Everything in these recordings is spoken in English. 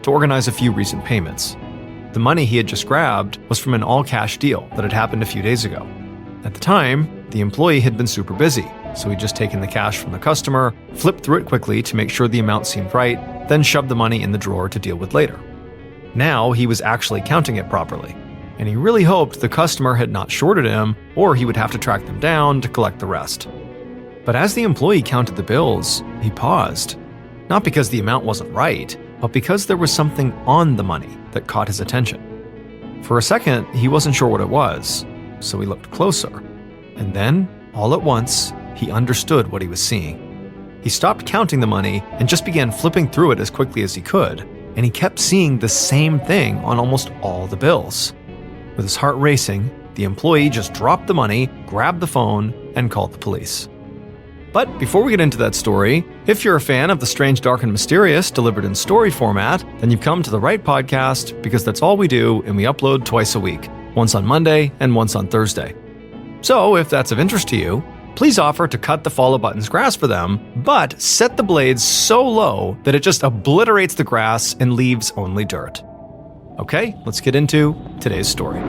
to organize a few recent payments. The money he had just grabbed was from an all-cash deal that had happened a few days ago. At the time, the employee had been super busy, so he'd just taken the cash from the customer, flipped through it quickly to make sure the amount seemed right, then shoved the money in the drawer to deal with later. Now he was actually counting it properly, and he really hoped the customer had not shorted him, or he would have to track them down to collect the rest. But as the employee counted the bills, he paused. Not because the amount wasn't right, but because there was something on the money that caught his attention. For a second, he wasn't sure what it was, so he looked closer. And then, all at once, he understood what he was seeing. He stopped counting the money and just began flipping through it as quickly as he could, and he kept seeing the same thing on almost all the bills. With his heart racing, the employee just dropped the money, grabbed the phone, and called the police. But before we get into that story, if you're a fan of the strange, dark, and mysterious delivered in story format, then you've come to the right podcast, because that's all we do, and we upload twice a week, once on Monday and once on Thursday. So if that's of interest to you, please offer to cut the follow button's grass for them, but set the blades so low that it just obliterates the grass and leaves only dirt. Okay, let's get into today's story.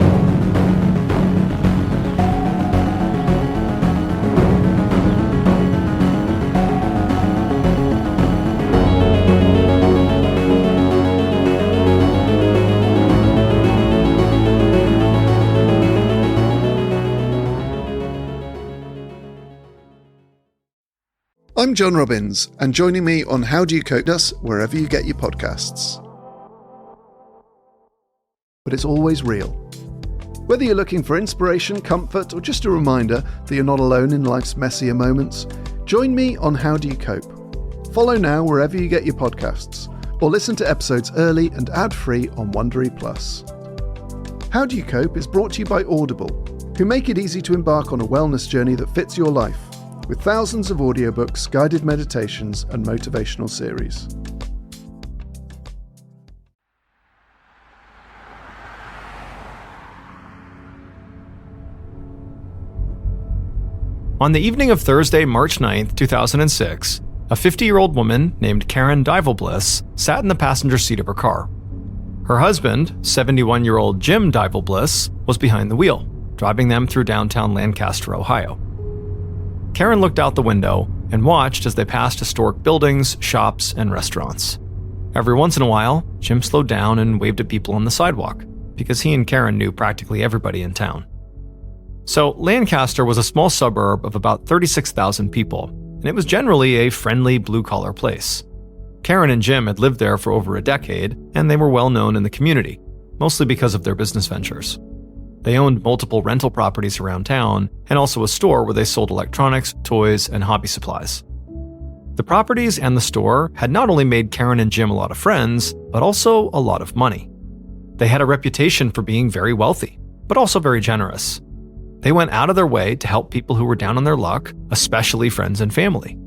I'm John Robbins, and joining me on How Do You Cope us wherever you get your podcasts. But it's always real. Whether you're looking for inspiration, comfort, or just a reminder that you're not alone in life's messier moments, join me on How Do You Cope. Follow now wherever you get your podcasts, or listen to episodes early and ad-free on Wondery Plus. How Do You Cope is brought to you by Audible, who make it easy to embark on a wellness journey that fits your life, with thousands of audiobooks, guided meditations, and motivational series. On the evening of Thursday, March 9th, 2006, a 50-year-old woman named Karen Divalbliss sat in the passenger seat of her car. Her husband, 71-year-old Jim Divalbliss, was behind the wheel, driving them through downtown Lancaster, Ohio. Karen looked out the window and watched as they passed historic buildings, shops, and restaurants. Every once in a while, Jim slowed down and waved at people on the sidewalk, because he and Karen knew practically everybody in town. So, Lancaster was a small suburb of about 36,000 people, and it was generally a friendly, blue-collar place. Karen and Jim had lived there for over a decade, and they were well known in the community, mostly because of their business ventures. They owned multiple rental properties around town, and also a store where they sold electronics, toys, and hobby supplies. The properties and the store had not only made Karen and Jim a lot of friends, but also a lot of money. They had a reputation for being very wealthy, but also very generous. They went out of their way to help people who were down on their luck, especially friends and family.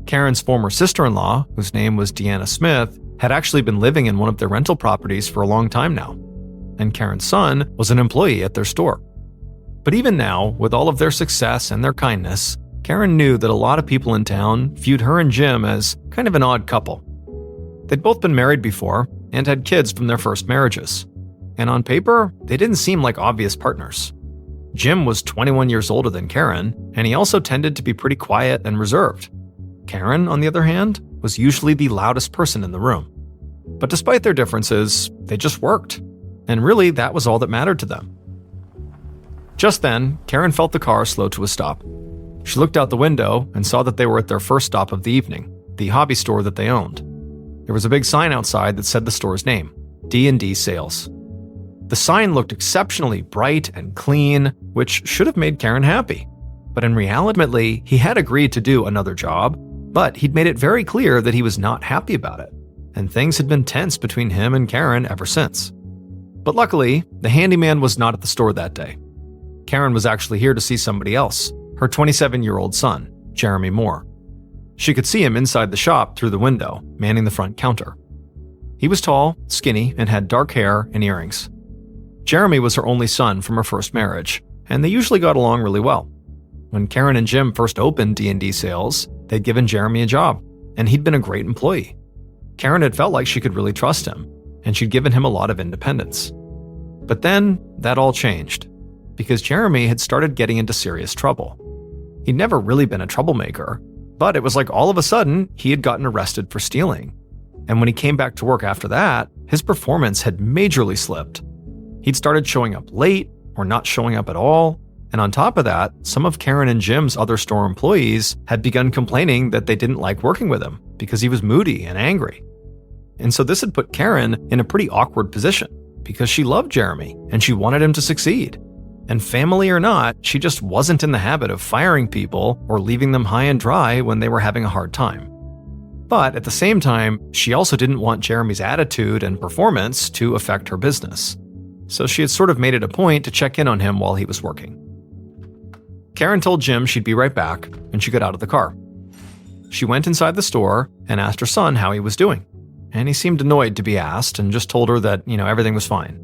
Karen's former sister-in-law, whose name was Deanna Smith, had actually been living in one of their rental properties for a long time now. And Karen's son was an employee at their store. But even now, with all of their success and their kindness, Karen knew that a lot of people in town viewed her and Jim as kind of an odd couple. They'd both been married before and had kids from their first marriages. And on paper, they didn't seem like obvious partners. Jim was 21 years older than Karen, and he also tended to be pretty quiet and reserved. Karen, on the other hand, was usually the loudest person in the room. But despite their differences, they just worked. And really, that was all that mattered to them. Just then, Karen felt the car slow to a stop. She looked out the window and saw that they were at their first stop of the evening, the hobby store that they owned. There was a big sign outside that said the store's name, D&D Sales. The sign looked exceptionally bright and clean, which should have made Karen happy. But in reality, he had agreed to do another job, but he'd made it very clear that he was not happy about it, and things had been tense between him and Karen ever since. But luckily, the handyman was not at the store that day. Karen was actually here to see somebody else, her 27-year-old son, Jeremy Moore. She could see him inside the shop through the window, manning the front counter. He was tall, skinny, and had dark hair and earrings. Jeremy was her only son from her first marriage, and they usually got along really well. When Karen and Jim first opened D&D Sales, they'd given Jeremy a job, and he'd been a great employee. Karen had felt like she could really trust him, and she'd given him a lot of independence. But then, that all changed, because Jeremy had started getting into serious trouble. He'd never really been a troublemaker, but it was like all of a sudden, he had gotten arrested for stealing. And when he came back to work after that, his performance had majorly slipped. He'd started showing up late or not showing up at all. And on top of that, some of Karen and Jim's other store employees had begun complaining that they didn't like working with him because he was moody and angry. And so this had put Karen in a pretty awkward position because she loved Jeremy and she wanted him to succeed. And family or not, she just wasn't in the habit of firing people or leaving them high and dry when they were having a hard time. But at the same time, she also didn't want Jeremy's attitude and performance to affect her business. So she had sort of made it a point to check in on him while he was working. Karen told Jim she'd be right back, and she got out of the car. She went inside the store and asked her son how he was doing. And he seemed annoyed to be asked and just told her that, everything was fine.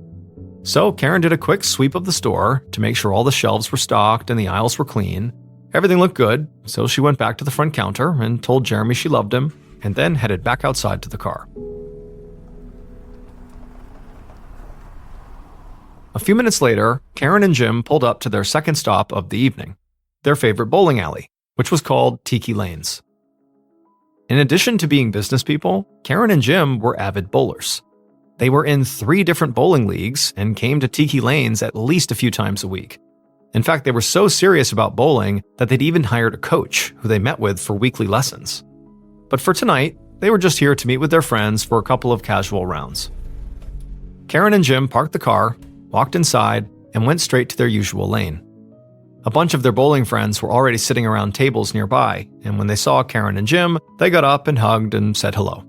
So Karen did a quick sweep of the store to make sure all the shelves were stocked and the aisles were clean. Everything looked good, so she went back to the front counter and told Jeremy she loved him, and then headed back outside to the car. A few minutes later, Karen and Jim pulled up to their second stop of the evening, their favorite bowling alley, which was called Tiki Lanes. In addition to being business people, Karen and Jim were avid bowlers. They were in 3 different bowling leagues and came to Tiki Lanes at least a few times a week. In fact, they were so serious about bowling that they'd even hired a coach who they met with for weekly lessons. But for tonight, they were just here to meet with their friends for a couple of casual rounds. Karen and Jim parked the car, walked inside, and went straight to their usual lane. A bunch of their bowling friends were already sitting around tables nearby, and when they saw Karen and Jim, they got up and hugged and said hello.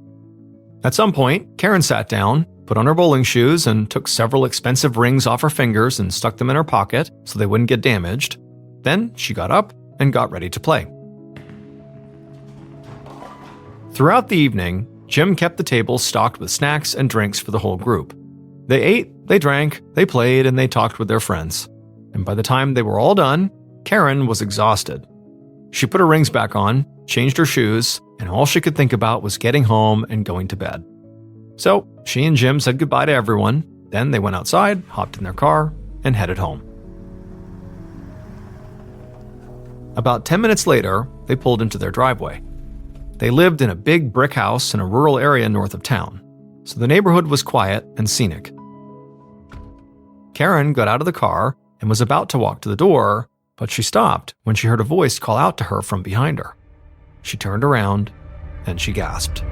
At some point, Karen sat down, put on her bowling shoes, and took several expensive rings off her fingers and stuck them in her pocket so they wouldn't get damaged. Then she got up and got ready to play. Throughout the evening, Jim kept the table stocked with snacks and drinks for the whole group. They ate, they drank, they played, and they talked with their friends. And by the time they were all done, Karen was exhausted. She put her rings back on, changed her shoes, and all she could think about was getting home and going to bed. So she and Jim said goodbye to everyone, then they went outside, hopped in their car, and headed home. About 10 minutes later, they pulled into their driveway. They lived in a big brick house in a rural area north of town, so the neighborhood was quiet and scenic. Karen got out of the car and was about to walk to the door, but she stopped when she heard a voice call out to her from behind her. She turned around and she gasped.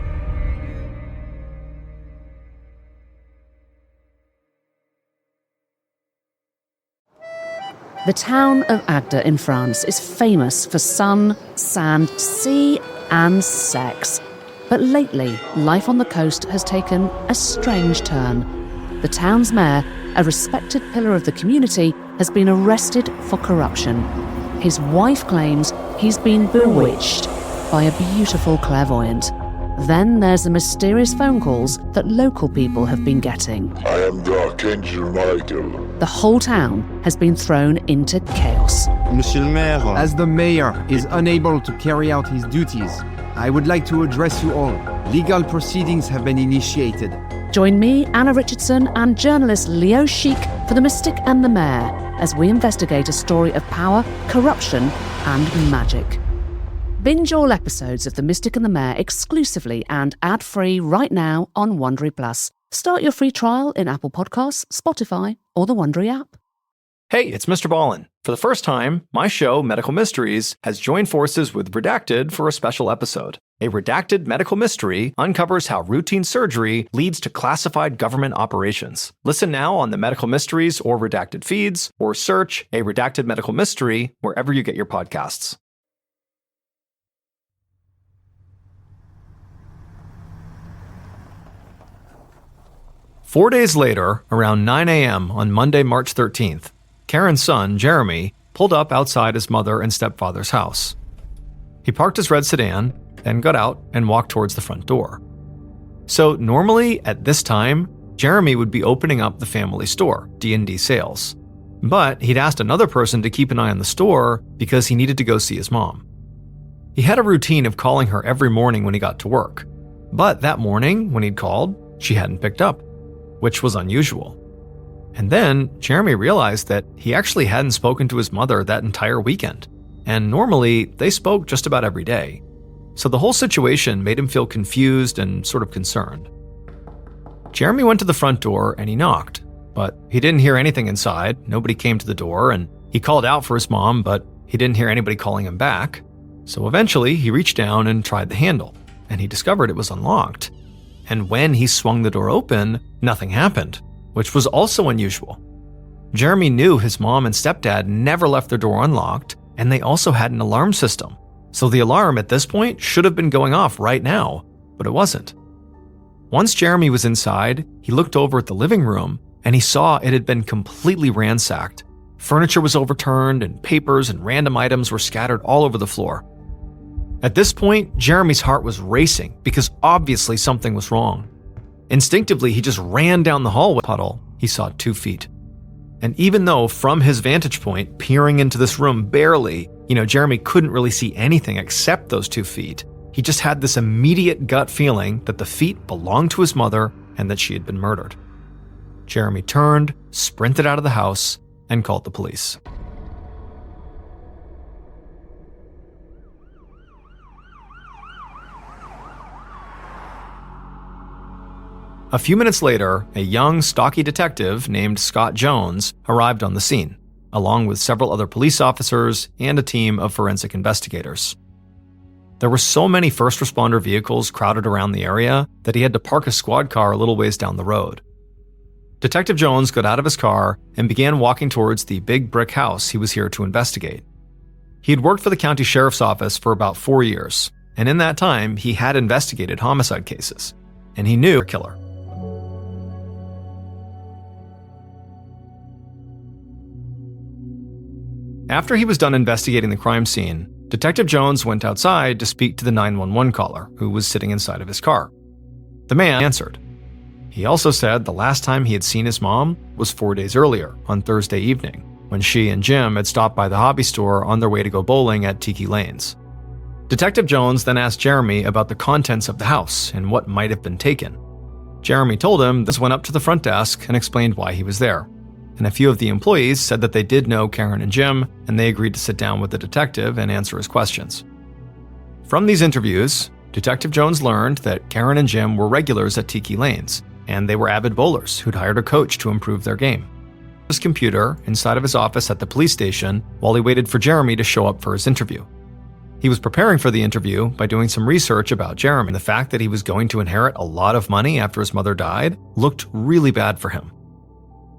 The town of Agde in France is famous for sun, sand, sea, and sex. But lately, life on the coast has taken a strange turn. The town's mayor, a respected pillar of the community, has been arrested for corruption. His wife claims he's been bewitched by a beautiful clairvoyant. Then there's the mysterious phone calls that local people have been getting. I am the Archangel Michael. The whole town has been thrown into chaos. Monsieur le Maire, as the mayor is unable to carry out his duties, I would like to address you all. Legal proceedings have been initiated. Join me, Anna Richardson, and journalist Leo Chic for The Mystic and the Mayor as we investigate a story of power, corruption, and magic. Binge all episodes of The Mystic and the Mayor exclusively and ad-free right now on Wondery Plus. Start your free trial in Apple Podcasts, Spotify, or the Wondery app. Hey, it's MrBallen. For the first time, my show, Medical Mysteries, has joined forces with Redacted for a special episode. A redacted medical mystery uncovers how routine surgery leads to classified government operations. Listen now on the Medical Mysteries or Redacted feeds, or search A Redacted Medical Mystery wherever you get your podcasts. Four days later, around 9 a.m. on Monday, March 13th, Karen's son, Jeremy, pulled up outside his mother and stepfather's house. He parked his red sedan, then got out and walked towards the front door. So normally, at this time, Jeremy would be opening up the family store, D&D Sales. But he'd asked another person to keep an eye on the store because he needed to go see his mom. He had a routine of calling her every morning when he got to work. But that morning, when he'd called, she hadn't picked up. which was unusual. And then Jeremy realized that he actually hadn't spoken to his mother that entire weekend, and normally they spoke just about every day. So the whole situation made him feel confused and sort of concerned. Jeremy went to the front door and he knocked, but he didn't hear anything inside. Nobody came to the door, and he called out for his mom, but he didn't hear anybody calling him back. So eventually he reached down and tried the handle, and he discovered it was unlocked. And when he swung the door open, nothing happened, which was also unusual. Jeremy knew his mom and stepdad never left their door unlocked, and they also had an alarm system. So the alarm at this point should have been going off right now, but it wasn't. Once Jeremy was inside, he looked over at the living room and he saw it had been completely ransacked. Furniture was overturned and papers and random items were scattered all over the floor. At this point, Jeremy's heart was racing because obviously something was wrong. Instinctively, he just ran down the hallway puddle. He saw 2 feet. And even though from his vantage point, peering into this room barely, Jeremy couldn't really see anything except those 2 feet, he just had this immediate gut feeling that the feet belonged to his mother and that she had been murdered. Jeremy turned, sprinted out of the house, and called the police. A few minutes later, a young, stocky detective named Scott Jones arrived on the scene, along with several other police officers and a team of forensic investigators. There were so many first responder vehicles crowded around the area that he had to park a squad car a little ways down the road. Detective Jones got out of his car and began walking towards the big brick house he was here to investigate. He had worked for the county sheriff's office for about 4 years, and in that time, he had investigated homicide cases, and he knew a killer. After he was done investigating the crime scene, Detective Jones went outside to speak to the 911 caller who was sitting inside of his car. The man answered. He also said the last time he had seen his mom was 4 days earlier, on Thursday evening, when she and Jim had stopped by the hobby store on their way to go bowling at Tiki Lanes. Detective Jones then asked Jeremy about the contents of the house and what might have been taken. Jeremy told him this, went up to the front desk and explained why he was there. And a few of the employees said that they did know Karen and Jim, and they agreed to sit down with the detective and answer his questions. From these interviews, Detective Jones learned that Karen and Jim were regulars at Tiki Lanes, and they were avid bowlers who'd hired a coach to improve their game. His computer inside of his office at the police station while he waited for Jeremy to show up for his interview. He was preparing for the interview by doing some research about Jeremy, and the fact that he was going to inherit a lot of money after his mother died looked really bad for him.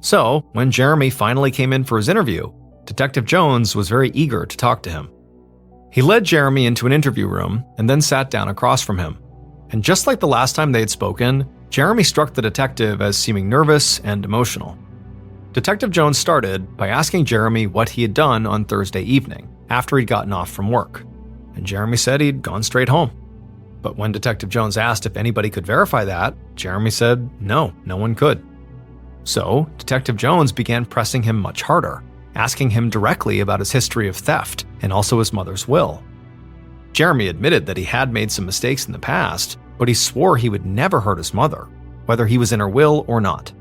So, when Jeremy finally came in for his interview, Detective Jones was very eager to talk to him. He led Jeremy into an interview room and then sat down across from him. And just like the last time they had spoken, Jeremy struck the detective as seeming nervous and emotional. Detective Jones started by asking Jeremy what he had done on Thursday evening, after he'd gotten off from work. And Jeremy said he'd gone straight home. But when Detective Jones asked if anybody could verify that, Jeremy said no one could. So, Detective Jones began pressing him much harder, asking him directly about his history of theft and also his mother's will. Jeremy admitted that he had made some mistakes in the past, but he swore he would never hurt his mother, whether he was in her will or not.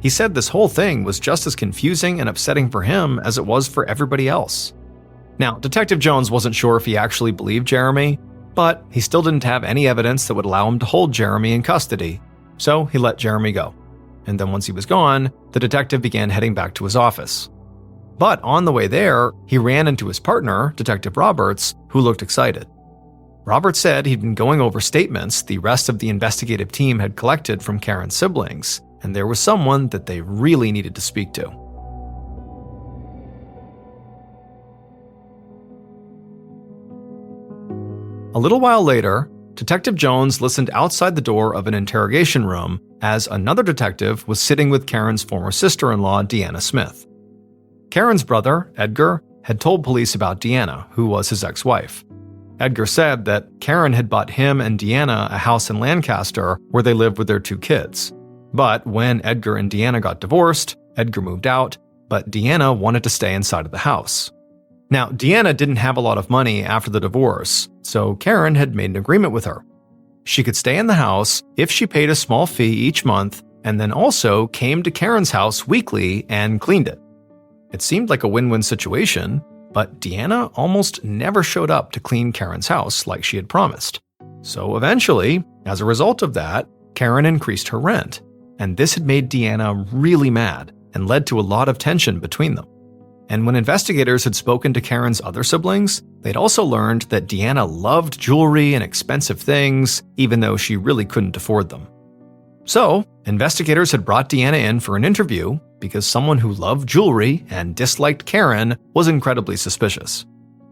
He said this whole thing was just as confusing and upsetting for him as it was for everybody else. Now, Detective Jones wasn't sure if he actually believed Jeremy, but he still didn't have any evidence that would allow him to hold Jeremy in custody, so he let Jeremy go. And then once he was gone, the detective began heading back to his office. But on the way there, he ran into his partner, Detective Roberts, who looked excited. Roberts said he'd been going over statements the rest of the investigative team had collected from Karen's siblings, and there was someone that they really needed to speak to. A little while later, Detective Jones listened outside the door of an interrogation room as another detective was sitting with Karen's former sister-in-law, Deanna Smith. Karen's brother, Edgar, had told police about Deanna, who was his ex-wife. Edgar said that Karen had bought him and Deanna a house in Lancaster where they lived with their 2 kids. But when Edgar and Deanna got divorced, Edgar moved out, but Deanna wanted to stay inside of the house. Now, Deanna didn't have a lot of money after the divorce, so Karen had made an agreement with her. She could stay in the house if she paid a small fee each month and then also came to Karen's house weekly and cleaned it. It seemed like a win-win situation, but Deanna almost never showed up to clean Karen's house like she had promised. So eventually, as a result of that, Karen increased her rent, and this had made Deanna really mad and led to a lot of tension between them. And when investigators had spoken to Karen's other siblings, they'd also learned that Deanna loved jewelry and expensive things, even though she really couldn't afford them. So, investigators had brought Deanna in for an interview because someone who loved jewelry and disliked Karen was incredibly suspicious.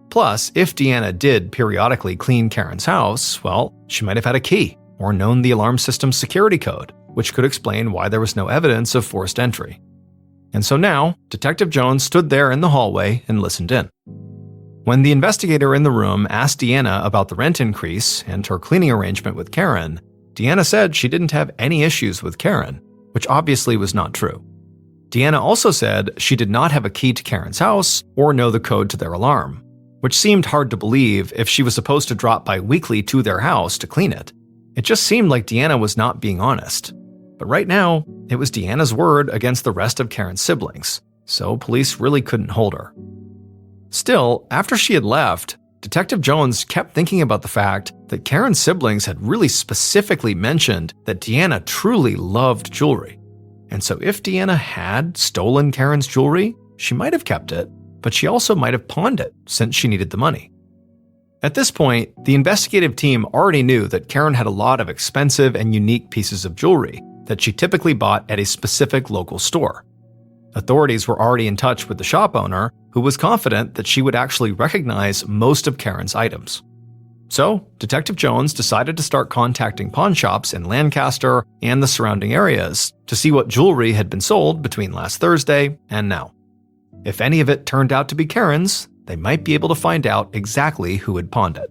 Plus, if Deanna did periodically clean Karen's house, well, she might have had a key or known the alarm system's security code, which could explain why there was no evidence of forced entry. And so now, Detective Jones stood there in the hallway and listened in. When the investigator in the room asked Deanna about the rent increase and her cleaning arrangement with Karen, Deanna said she didn't have any issues with Karen, which obviously was not true. Deanna also said she did not have a key to Karen's house or know the code to their alarm, which seemed hard to believe if she was supposed to drop by weekly to their house to clean it. It just seemed like Deanna was not being honest. But right now, it was Deanna's word against the rest of Karen's siblings, so police really couldn't hold her. Still, after she had left, Detective Jones kept thinking about the fact that Karen's siblings had really specifically mentioned that Deanna truly loved jewelry. And so if Deanna had stolen Karen's jewelry, she might have kept it, but she also might have pawned it since she needed the money. At this point, the investigative team already knew that Karen had a lot of expensive and unique pieces of jewelry that she typically bought at a specific local store. Authorities were already in touch with the shop owner, who was confident that she would actually recognize most of Karen's items. So, Detective Jones decided to start contacting pawn shops in Lancaster and the surrounding areas to see what jewelry had been sold between last Thursday and now. If any of it turned out to be Karen's, they might be able to find out exactly who had pawned it.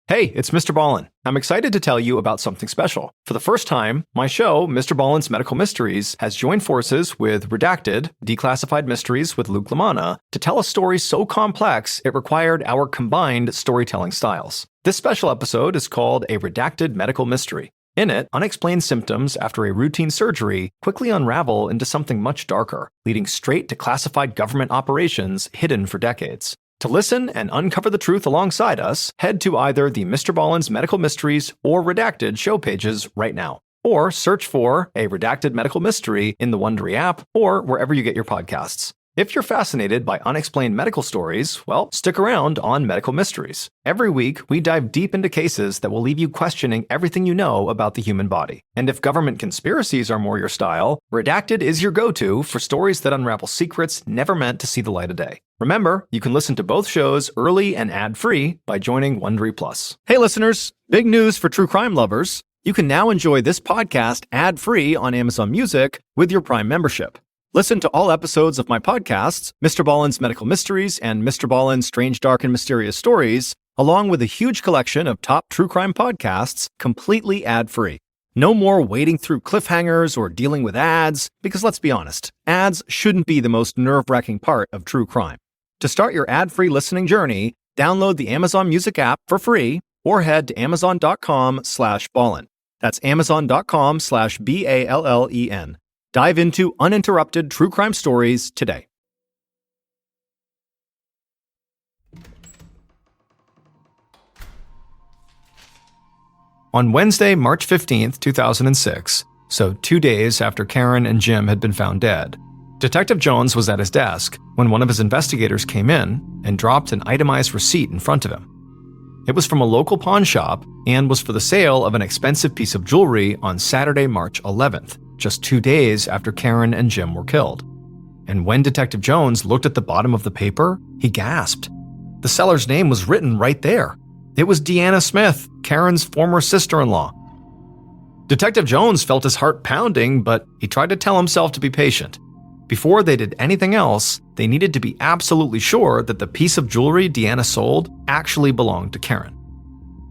Hey, it's MrBallen. I'm excited to tell you about something special. For the first time, my show, MrBallen's Medical Mysteries, has joined forces with Redacted, Declassified Mysteries with Luke LaManna, to tell a story so complex it required our combined storytelling styles. This special episode is called A Redacted Medical Mystery. In it, unexplained symptoms after a routine surgery quickly unravel into something much darker, leading straight to classified government operations hidden for decades. To listen and uncover the truth alongside us, head to either the MrBallen's Medical Mysteries or Redacted show pages right now, or search for A Redacted Medical Mystery in the Wondery app or wherever you get your podcasts. If you're fascinated by unexplained medical stories, well, stick around on Medical Mysteries. Every week, we dive deep into cases that will leave you questioning everything you know about the human body. And if government conspiracies are more your style, Redacted is your go-to for stories that unravel secrets never meant to see the light of day. Remember, you can listen to both shows early and ad-free by joining Wondery Plus. Hey listeners, big news for true crime lovers. You can now enjoy this podcast ad-free on Amazon Music with your Prime membership. Listen to all episodes of my podcasts, MrBallen's Medical Mysteries and MrBallen's Strange, Dark, and Mysterious Stories, along with a huge collection of top true crime podcasts, completely ad-free. No more wading through cliffhangers or dealing with ads, because let's be honest, ads shouldn't be the most nerve-wracking part of true crime. To start your ad-free listening journey, download the Amazon Music app for free or head to amazon.com/ballen. That's amazon.com/BALLEN. Dive into uninterrupted true crime stories today. On Wednesday, March 15th, 2006, so 2 days after Karen and Jim had been found dead, Detective Jones was at his desk when one of his investigators came in and dropped an itemized receipt in front of him. It was from a local pawn shop and was for the sale of an expensive piece of jewelry on Saturday, March 11th, just 2 days after Karen and Jim were killed. And when Detective Jones looked at the bottom of the paper, he gasped. The seller's name was written right there. It was Deanna Smith, Karen's former sister-in-law. Detective Jones felt his heart pounding, but he tried to tell himself to be patient. Before they did anything else, they needed to be absolutely sure that the piece of jewelry Deanna sold actually belonged to Karen.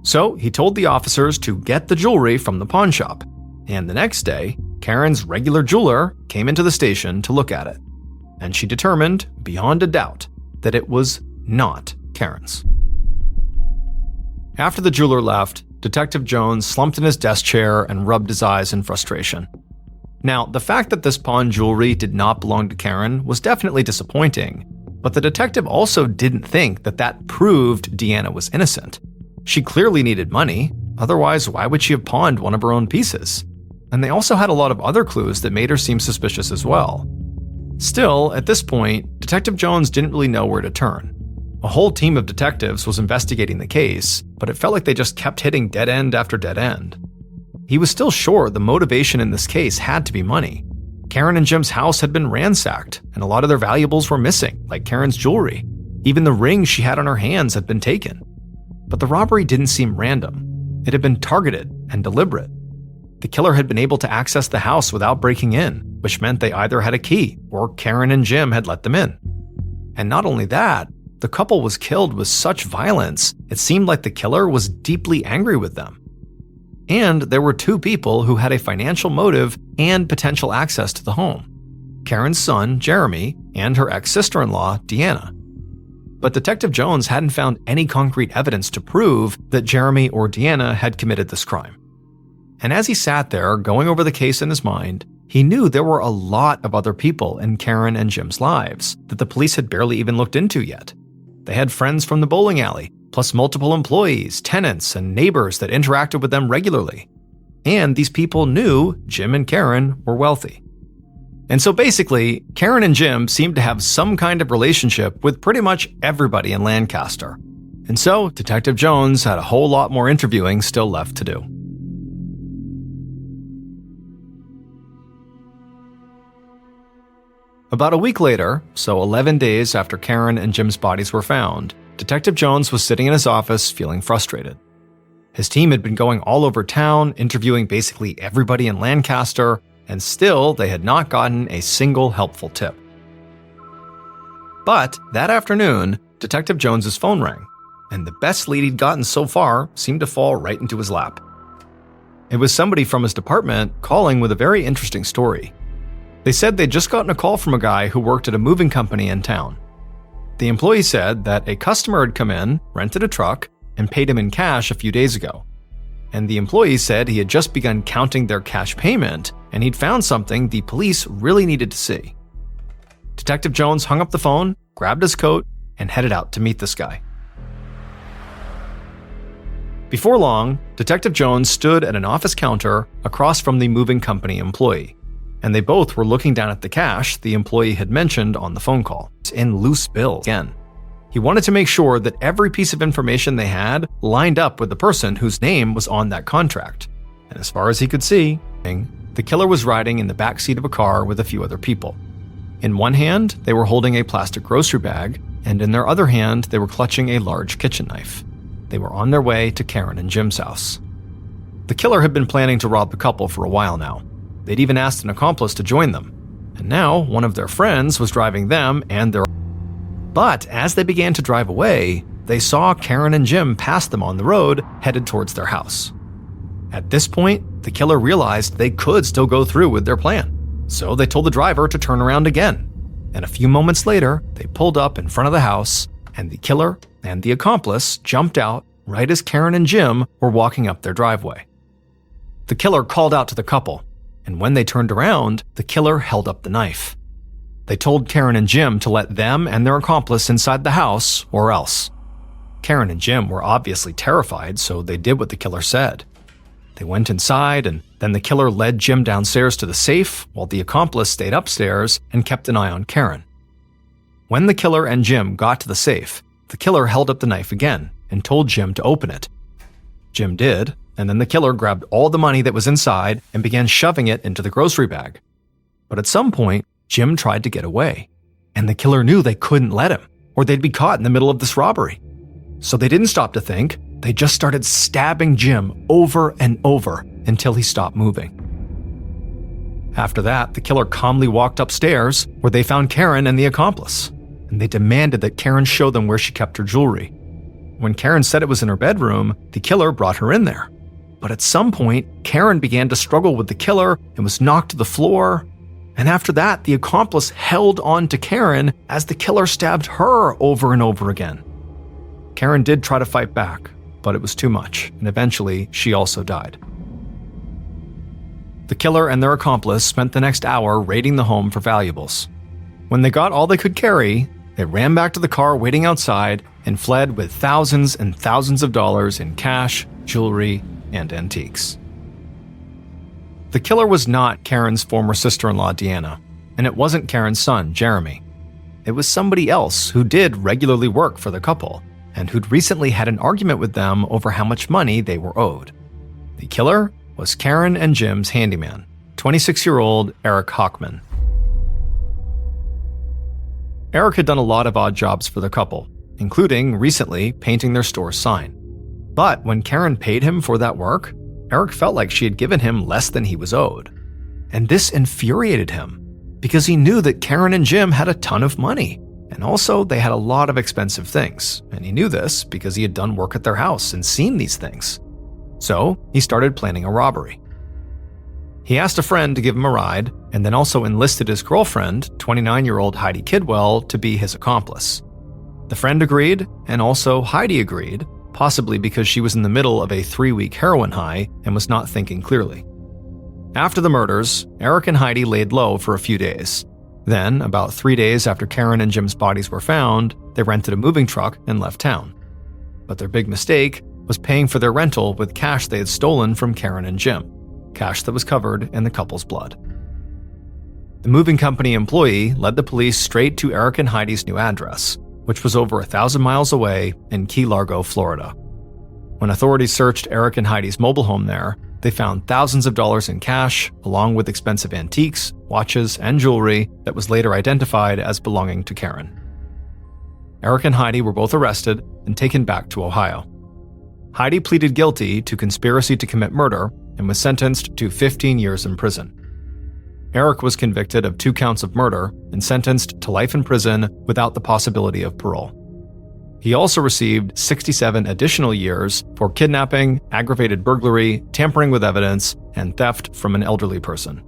So he told the officers to get the jewelry from the pawn shop, and the next day, Karen's regular jeweler came into the station to look at it, and she determined, beyond a doubt, that it was not Karen's. After the jeweler left, Detective Jones slumped in his desk chair and rubbed his eyes in frustration. Now, the fact that this pawned jewelry did not belong to Karen was definitely disappointing, but the detective also didn't think that that proved Deanna was innocent. She clearly needed money, otherwise why would she have pawned one of her own pieces? And they also had a lot of other clues that made her seem suspicious as well. Still, at this point, Detective Jones didn't really know where to turn. A whole team of detectives was investigating the case, but it felt like they just kept hitting dead end after dead end. He was still sure the motivation in this case had to be money. Karen and Jim's house had been ransacked, and a lot of their valuables were missing, like Karen's jewelry. Even the ring she had on her hands had been taken. But the robbery didn't seem random. It had been targeted and deliberate. The killer had been able to access the house without breaking in, which meant they either had a key or Karen and Jim had let them in. And not only that, the couple was killed with such violence, it seemed like the killer was deeply angry with them. And there were two people who had a financial motive and potential access to the home: Karen's son, Jeremy, and her ex-sister-in-law, Deanna. But Detective Jones hadn't found any concrete evidence to prove that Jeremy or Deanna had committed this crime. And as he sat there, going over the case in his mind, he knew there were a lot of other people in Karen and Jim's lives that the police had barely even looked into yet. They had friends from the bowling alley, plus multiple employees, tenants, and neighbors that interacted with them regularly. And these people knew Jim and Karen were wealthy. And so basically, Karen and Jim seemed to have some kind of relationship with pretty much everybody in Lancaster. And so Detective Jones had a whole lot more interviewing still left to do. About a week later, so 11 days after Karen and Jim's bodies were found, Detective Jones was sitting in his office feeling frustrated. His team had been going all over town, interviewing basically everybody in Lancaster, and still they had not gotten a single helpful tip. But that afternoon, Detective Jones's phone rang, and the best lead he'd gotten so far seemed to fall right into his lap. It was somebody from his department calling with a very interesting story. They said they'd just gotten a call from a guy who worked at a moving company in town. The employee said that a customer had come in, rented a truck, and paid him in cash a few days ago. And the employee said he had just begun counting their cash payment, and he'd found something the police really needed to see. Detective Jones hung up the phone, grabbed his coat, and headed out to meet this guy. Before long, Detective Jones stood at an office counter across from the moving company employee, and they both were looking down at the cash the employee had mentioned on the phone call, in loose bills again. He wanted to make sure that every piece of information they had lined up with the person whose name was on that contract. And as far as he could see, the killer was riding in the back seat of a car with a few other people. In one hand, they were holding a plastic grocery bag, and in their other hand, they were clutching a large kitchen knife. They were on their way to Karen and Jim's house. The killer had been planning to rob the couple for a while now. They'd even asked an accomplice to join them. And now, one of their friends was driving them and their... But as they began to drive away, they saw Karen and Jim pass them on the road, headed towards their house. At this point, the killer realized they could still go through with their plan. So they told the driver to turn around again. And a few moments later, they pulled up in front of the house, and the killer and the accomplice jumped out right as Karen and Jim were walking up their driveway. The killer called out to the couple, and when they turned around, the killer held up the knife. They told Karen and Jim to let them and their accomplice inside the house, or else. Karen and Jim were obviously terrified, so they did what the killer said. They went inside, and then the killer led Jim downstairs to the safe, while the accomplice stayed upstairs and kept an eye on Karen. When the killer and Jim got to the safe, the killer held up the knife again and told Jim to open it. Jim did, and then the killer grabbed all the money that was inside and began shoving it into the grocery bag. But at some point, Jim tried to get away, and the killer knew they couldn't let him, or they'd be caught in the middle of this robbery. So they didn't stop to think, they just started stabbing Jim over and over until he stopped moving. After that, the killer calmly walked upstairs, where they found Karen and the accomplice, and they demanded that Karen show them where she kept her jewelry. When Karen said it was in her bedroom, the killer brought her in there. But at some point, Karen began to struggle with the killer and was knocked to the floor. And after that, the accomplice held on to Karen as the killer stabbed her over and over again. Karen did try to fight back, but it was too much, and eventually she also died. The killer and their accomplice spent the next hour raiding the home for valuables. When they got all they could carry, they ran back to the car waiting outside and fled with thousands and thousands of dollars in cash, jewelry, and antiques. The killer was not Karen's former sister-in-law, Deanna, and it wasn't Karen's son, Jeremy. It was somebody else who did regularly work for the couple and who'd recently had an argument with them over how much money they were owed. The killer was Karen and Jim's handyman, 26-year-old Eric Hockman. Eric had done a lot of odd jobs for the couple, including recently painting their store's sign. But when Karen paid him for that work, Eric felt like she had given him less than he was owed. And this infuriated him, because he knew that Karen and Jim had a ton of money, and also they had a lot of expensive things, and he knew this because he had done work at their house and seen these things. So he started planning a robbery. He asked a friend to give him a ride, and then also enlisted his girlfriend, 29-year-old Heidi Kidwell, to be his accomplice. The friend agreed, and also Heidi agreed, possibly because she was in the middle of a 3-week heroin high and was not thinking clearly. After the murders, Eric and Heidi laid low for a few days. Then, about 3 days after Karen and Jim's bodies were found, they rented a moving truck and left town. But their big mistake was paying for their rental with cash they had stolen from Karen and Jim, cash that was covered in the couple's blood. The moving company employee led the police straight to Eric and Heidi's new address, which was over 1,000 miles away in Key Largo, Florida. When authorities searched Eric and Heidi's mobile home there, they found thousands of dollars in cash, along with expensive antiques, watches, and jewelry that was later identified as belonging to Karen. Eric and Heidi were both arrested and taken back to Ohio. Heidi pleaded guilty to conspiracy to commit murder and was sentenced to 15 years in prison. Eric was convicted of 2 counts of murder and sentenced to life in prison without the possibility of parole. He also received 67 additional years for kidnapping, aggravated burglary, tampering with evidence, and theft from an elderly person.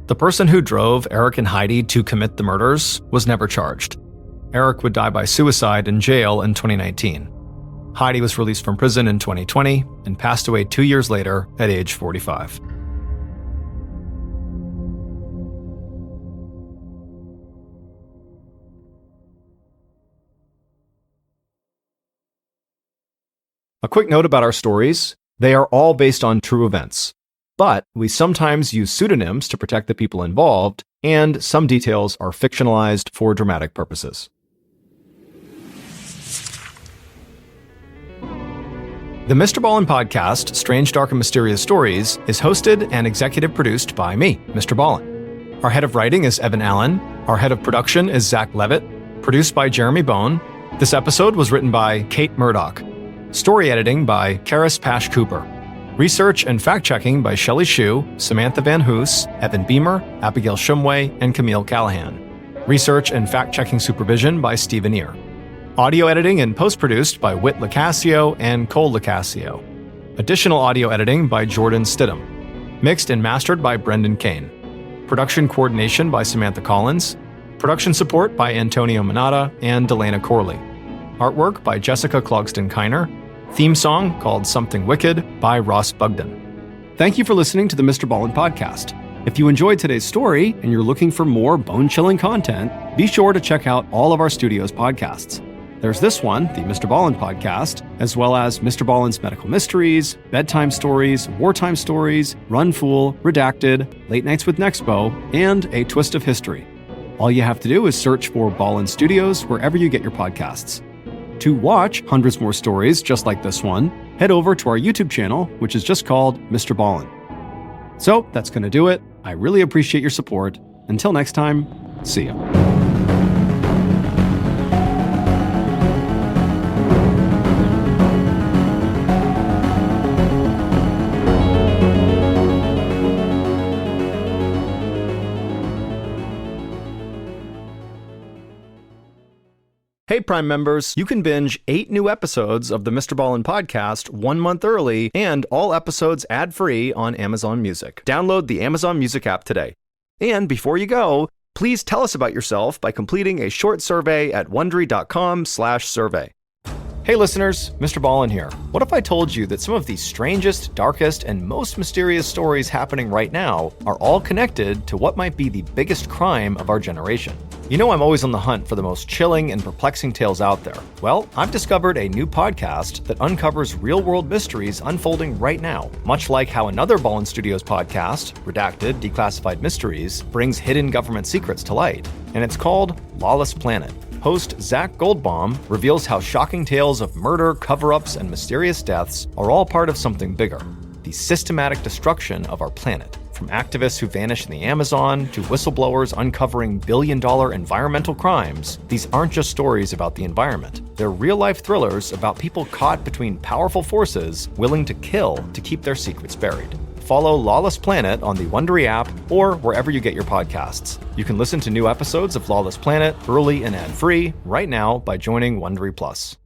The person who drove Eric and Heidi to commit the murders was never charged. Eric would die by suicide in jail in 2019. Heidi was released from prison in 2020 and passed away 2 years later at age 45. A quick note about our stories: they are all based on true events, but we sometimes use pseudonyms to protect the people involved, and some details are fictionalized for dramatic purposes. The MrBallen podcast, Strange, Dark, and Mysterious Stories, is hosted and executive produced by me, MrBallen. Our head of writing is Evan Allen. Our head of production is Zach Levitt. Produced by Jeremy Bone. This episode was written by Kate Murdoch. Story editing by Karis Pash Cooper. Research and fact-checking by Shelley Shue, Samantha Van Hoos, Evan Beamer, Abigail Shumway, and Camille Callahan. Research and fact-checking supervision by Stephen Ear. Audio editing and post-produced by Whit Lacasio and Cole Lacasio. Additional audio editing by Jordan Stidham. Mixed and mastered by Brendan Kane. Production coordination by Samantha Collins. Production support by Antonio Manata and Delana Corley. Artwork by Jessica Clogston-Kiner. Theme song called Something Wicked by Ross Bugden. Thank you for listening to the MrBallen podcast. If you enjoyed today's story and you're looking for more bone-chilling content, be sure to check out all of our studio's podcasts. There's this one, the MrBallen podcast, as well as MrBallen's Medical Mysteries, Bedtime Stories, Wartime Stories, Run Fool, Redacted, Late Nights with Nexpo, and A Twist of History. All you have to do is search for Ballen Studios wherever you get your podcasts. To watch hundreds more stories just like this one, head over to our YouTube channel, which is just called MrBallen. So that's going to do it. I really appreciate your support. Until next time, see ya. Hey Prime members, you can binge 8 new episodes of the MrBallen podcast 1 month early and all episodes ad-free on Amazon Music. Download the Amazon Music app today. And before you go, please tell us about yourself by completing a short survey at Wondery.com/survey. Hey listeners, MrBallen here. What if I told you that some of the strangest, darkest, and most mysterious stories happening right now are all connected to what might be the biggest crime of our generation? You know I'm always on the hunt for the most chilling and perplexing tales out there. Well, I've discovered a new podcast that uncovers real-world mysteries unfolding right now, much like how another Ballen Studios podcast, Redacted Declassified Mysteries, brings hidden government secrets to light. And it's called Lawless Planet. Host Zach Goldbaum reveals how shocking tales of murder, cover-ups, and mysterious deaths are all part of something bigger: the systematic destruction of our planet. From activists who vanish in the Amazon to whistleblowers uncovering billion-dollar environmental crimes, these aren't just stories about the environment. They're real-life thrillers about people caught between powerful forces willing to kill to keep their secrets buried. Follow Lawless Planet on the Wondery app or wherever you get your podcasts. You can listen to new episodes of Lawless Planet early and ad-free right now by joining Wondery Plus.